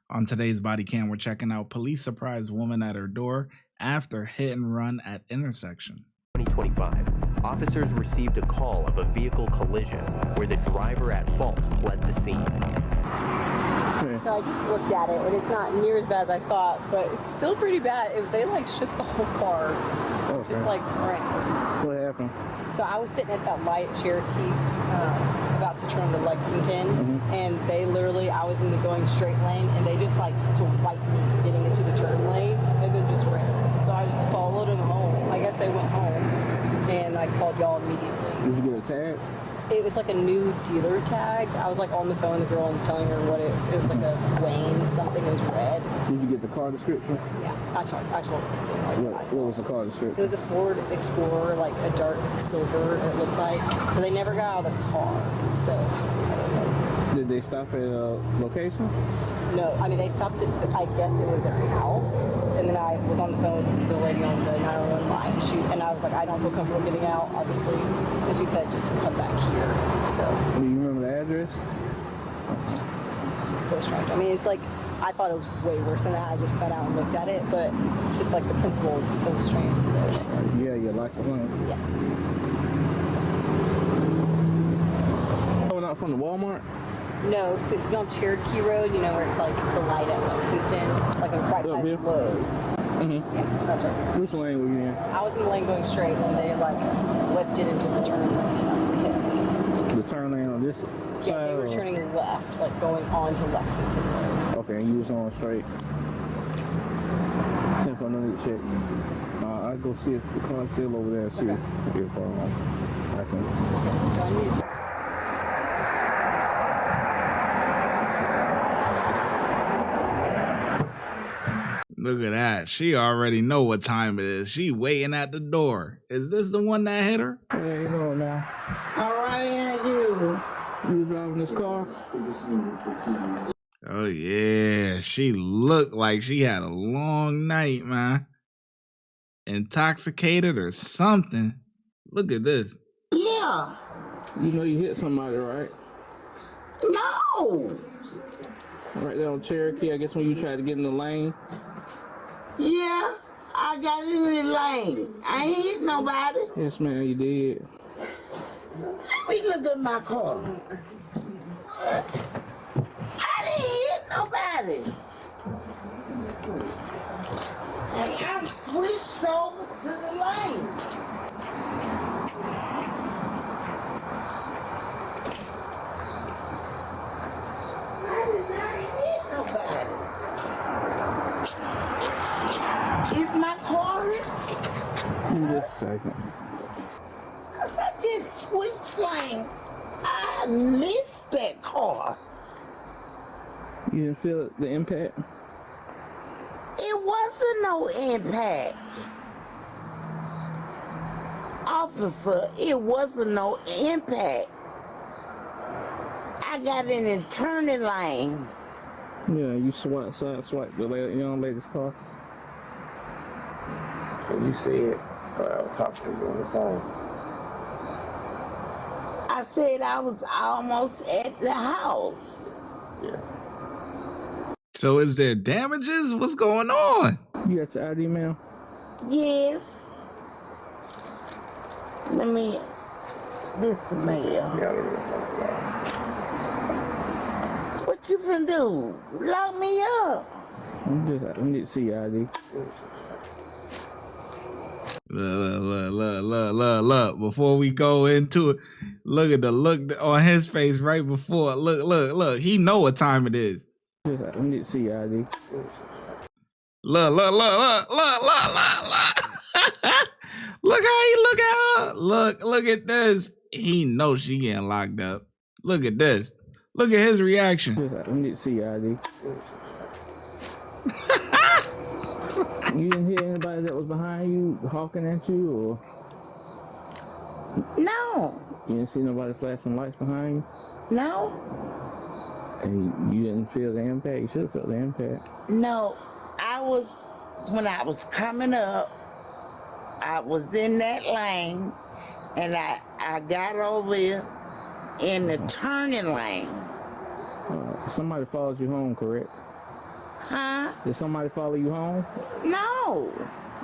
On today's body cam, we're checking out police surprise woman at her door after hit and run at intersection. 2025, officers received a call of a vehicle collision where the driver at fault fled the scene. So I just looked at it, and it's not near as bad as I thought, but it's still pretty bad. They like shook the whole car, just like right. What happened? So I was sitting at that light at Cherokee, about to turn to Lexington, and they literally, I was in the going straight lane, and they just like swiped me getting into the turn lane, and then just ran. So I just followed them home. I guess they went home, and I called y'all immediately. Did you get a tag? It was like a new dealer tag. I was like on the phone with the girl and telling her what it was like a Wayne something. It was red. Did you get the car description? Yeah, I told her. What was the car description? It was a Ford Explorer, like a dark silver, it looked like. But they never got out of the car, so I don't know. Did they stop at a location? No, I mean, they stopped at, I guess it was their house. And then I was on the phone with the lady on the 911 line. And I was like, I don't feel comfortable getting out, obviously. And she said, just come back here. So. Do you remember the address? It's just so strange. I mean, it's like, I thought it was way worse than that. I just got out and looked at it. But it's just like the principle was so strange. Yeah, your license plate. Yeah. Coming out from the Walmart? No, so on Cherokee Road, you know, where it's like the light at Lexington, like a right by Lowe's. Yeah, that's right. Which lane were you in? I was in the lane going straight, and they like whipped it into the turn lane. That's what hit me. The turn lane on this side? Yeah, they were turning left, like going on to Lexington Road. Okay, and you was on straight. Send for another check. I'll go see if the car's still over there and see if I can. Do I need to? Look at that. She already know what time it is. She waiting at the door. Is this the one that hit her? Yeah, you know now. All right, and you. You driving this car? Oh, yeah. She looked like she had a long night, man. Intoxicated or something. Look at this. Yeah. You know you hit somebody, right? No. Right there on Cherokee, I guess when you tried to get in the lane. Yeah, I got in the lane. I ain't hit nobody. Yes, ma'am, you did. Let me look at my car. I didn't hit nobody. And I switched over to the lane. I did not hit nobody. Is my car? Just a second. Cause I just switched lane. I missed that car. You didn't feel the impact? It wasn't no impact. Officer, it wasn't no impact. I got in a turning lane. Yeah, you swipe the young lady's car. You said, I was talking to you on the phone. I said I was almost at the house. Yeah. So is there damages? What's going on? You got your ID, ma'am? Yes. Let me, this the mail. What you finna do? Lock me up. I need to see your ID. Look. Before we go into it, look at the look on his face right before. Look. He know what time it is. I need to see your ID. Look. Look how he look at her. Look at this. He knows she getting locked up. Look at this. Look at his reaction. I need to see your ID. You didn't hear anybody that was behind you hawking at you, or? No. You didn't see nobody flashing lights behind you? No. And you didn't feel the impact? You should have felt the impact. No. When I was coming up, I was in that lane, and I got over in the turning lane. Somebody followed you home, correct? Huh? Did somebody follow you home? No.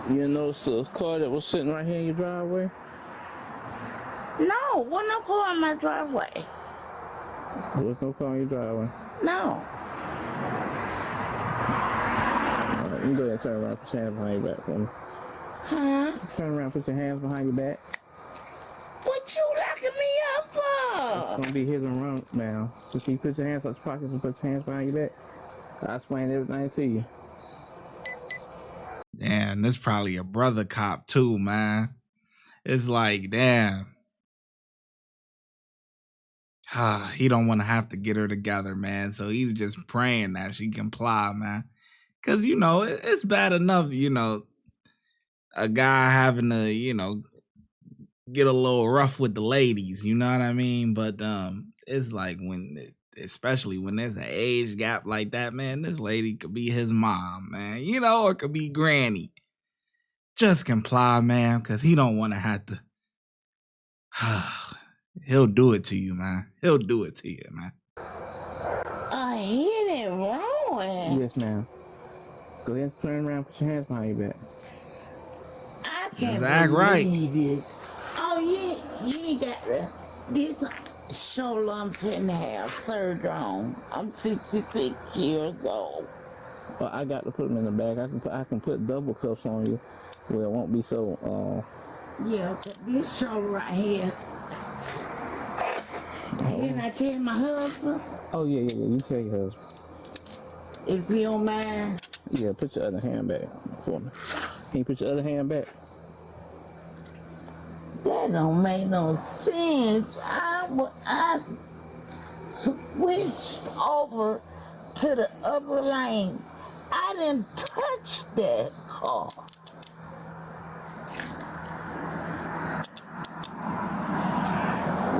You didn't notice the car that was sitting right here in your driveway? No, wasn't no car in my driveway. There was no car in your driveway. No. All right, you can go ahead and turn around, put your hands behind your back for me. Huh? Turn around, put your hands behind your back. What you locking me up It's for? gonna be hit and run now. So can you put your hands out your pockets and put your hands behind your back? I'll explain everything to you. Damn, this probably a brother cop too, man. It's like, damn. He don't want to have to get her together, man. So he's just praying that she comply, man. Because, you know, it's bad enough, you know, a guy having to, you know, get a little rough with the ladies, you know what I mean? But it's like especially when there's an age gap like that, man, this lady could be his mom, man, you know, or it could be granny. Just comply, man, because he don't want to have to. He'll do it to you, man. He'll do it to you, man. A hit and run? Yes, ma'am. Go ahead and turn around, put your hands behind your back. I can't Just act right. believe it. Oh, you ain't got that. This shoulder I'm finna have surgery on. I'm 66 years old. Well, I got to put them in the bag. I can put double cuffs on you where it won't be so. Yeah, but this shoulder right here. Can I tell my husband? Oh yeah. You tell your husband. If you don't mind. Yeah, put your other hand back for me. Can you put your other hand back? That don't make no sense. I switched over to the other lane. I didn't touch that car.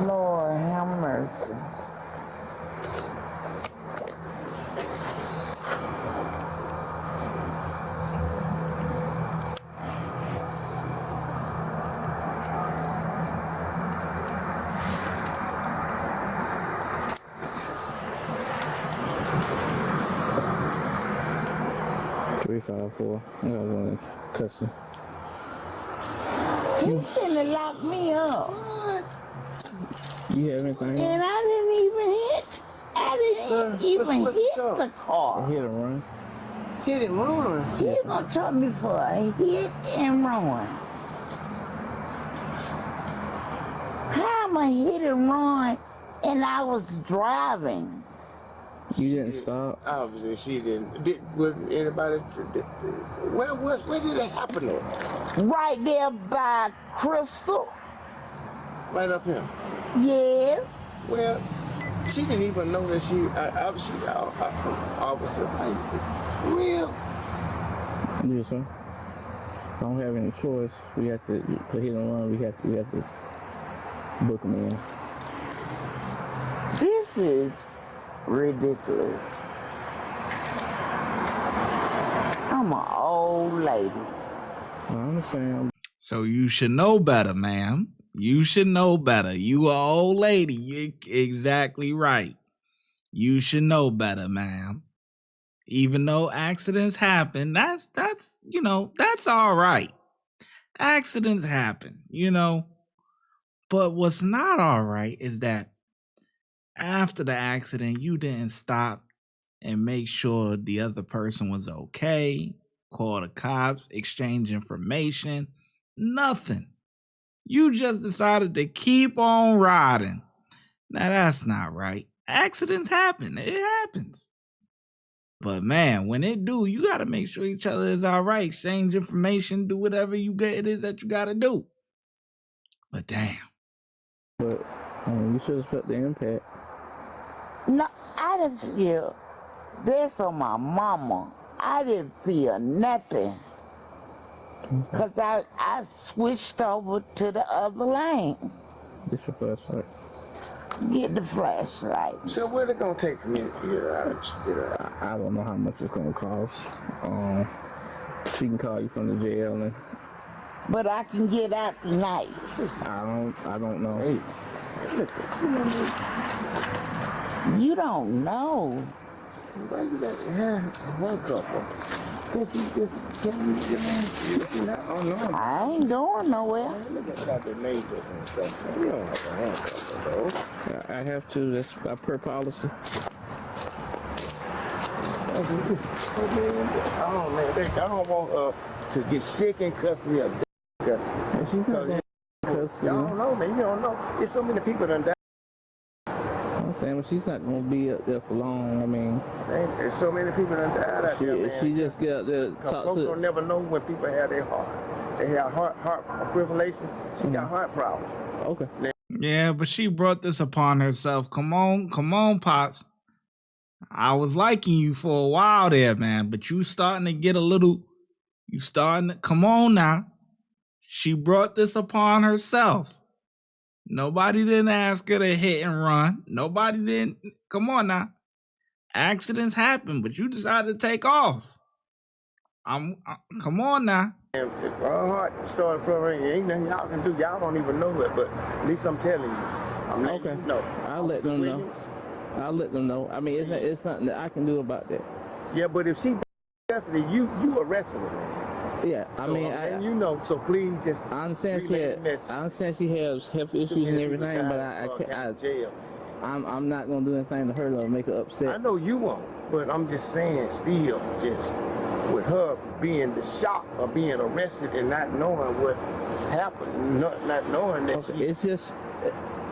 Lord have mercy. Three, 5, 4. I got one cussing. You finna lock me up. You have anything? And I didn't even hit the car. Hit and run. Hit and run. He's gonna charge me for a hit and run. How am I hit and run and I was driving? You didn't stop. Obviously, she didn't. Was anybody? Where did it happen at? Right there by Crystal. Right up here. Yes. Well, she didn't even know that she. Officer, like, for real. Yes, sir. I don't have any choice. We have to hit and run. We have to book them in. This is ridiculous. I'm an old lady. I understand. So you should know better, ma'am. You should know better. You an old lady. You're exactly right. You should know better, ma'am. Even though accidents happen, that's you know, that's all right. Accidents happen, you know. But what's not all right is that after the accident, you didn't stop and make sure the other person was okay, call the cops, exchange information, nothing. You just decided to keep on riding. Now that's not right. Accidents happen. It happens. But man, when it do, you got to make sure each other is all right. Exchange information, do whatever it is that you got to do. But damn. But you should have felt the impact. No, I didn't feel this on my mama. I didn't feel nothing. Because I switched over to the other lane. This your flashlight. Get the flashlight. So where they gonna take me to get her out? I don't know how much it's gonna cost. She can call you from the jail, and But I can get out tonight. I don't know. Hey, look at you. You don't know. Why you got the handcuff on? Cause she just can't use your hand. She not unarmed. I ain't going nowhere. Look at the neighbors and stuff. Man. You don't have to handcuff her, though. I have to. That's per policy. Oh man, I don't want to get sick in custody or custody. Well, she's not going to Y'all don't know, man. You don't know. There's so many people that died. I'm saying, well, she's not going to be up there for long. I mean, There's so many people that died out there, man. she just get up there, talk folks to. don't never know when people have their heart. They have heart fibrillation. She got heart problems. Okay. Yeah, but she brought this upon herself. Come on, Pops. I was liking you for a while there, man, but you starting to get a little, come on now. She brought this upon herself. Nobody didn't ask her to hit and run. Nobody didn't. Come on now. Accidents happen, but you decided to take off. Come on now. If her heart started fluttering, ain't nothing y'all can do. Y'all don't even know it, but at least I'm telling you. I'm letting you know. I'll let them know. I'll let them know. I mean, it's nothing that I can do about that. Yeah, but if she in custody, you arrested her, man. Yeah, I mean, and you know, so please just. I understand she has health issues and everything, but I can't. I'm not gonna do anything to hurt her or make her upset. I know you won't, but I'm just saying, still, just with her being the shock of being arrested and not knowing what happened, not knowing that she.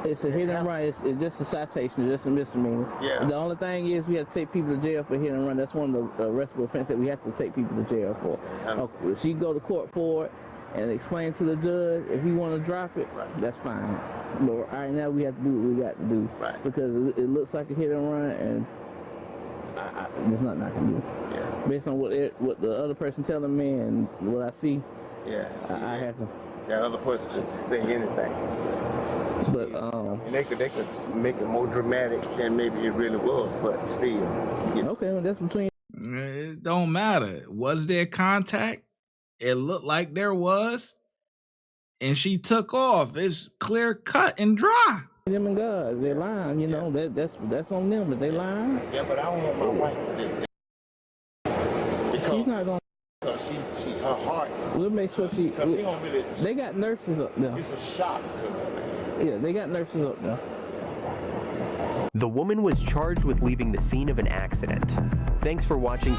It's a hit and run. It's just a citation. It's just a misdemeanor. Yeah. The only thing is we have to take people to jail for hit and run. That's one of the arrestable offenses that we have to take people to jail for. Okay. She go to court for it and explain to the judge if he want to drop it. Right. That's fine. But right now we have to do what we got to do. Right. Because it looks like a hit and run, and there's nothing I can do. Yeah. Based on what the other person telling me and what I see. Yeah. I have to. That other person just say anything. But they could make it more dramatic than maybe it really was, but still. Okay, well, that's between. It don't matter. Was there contact? It looked like there was, and she took off. It's clear cut and dry. Them and God, they're lying. You know that's on them, but they lying. Yeah, but I don't want my wife to do that. Because she's not gonna. Because she her heart. We'll make sure she. Because she don't really. They got nurses up there. It's a shock to her. Yeah, they got nurses up there. The woman was charged with leaving the scene of an accident. Thanks for watching.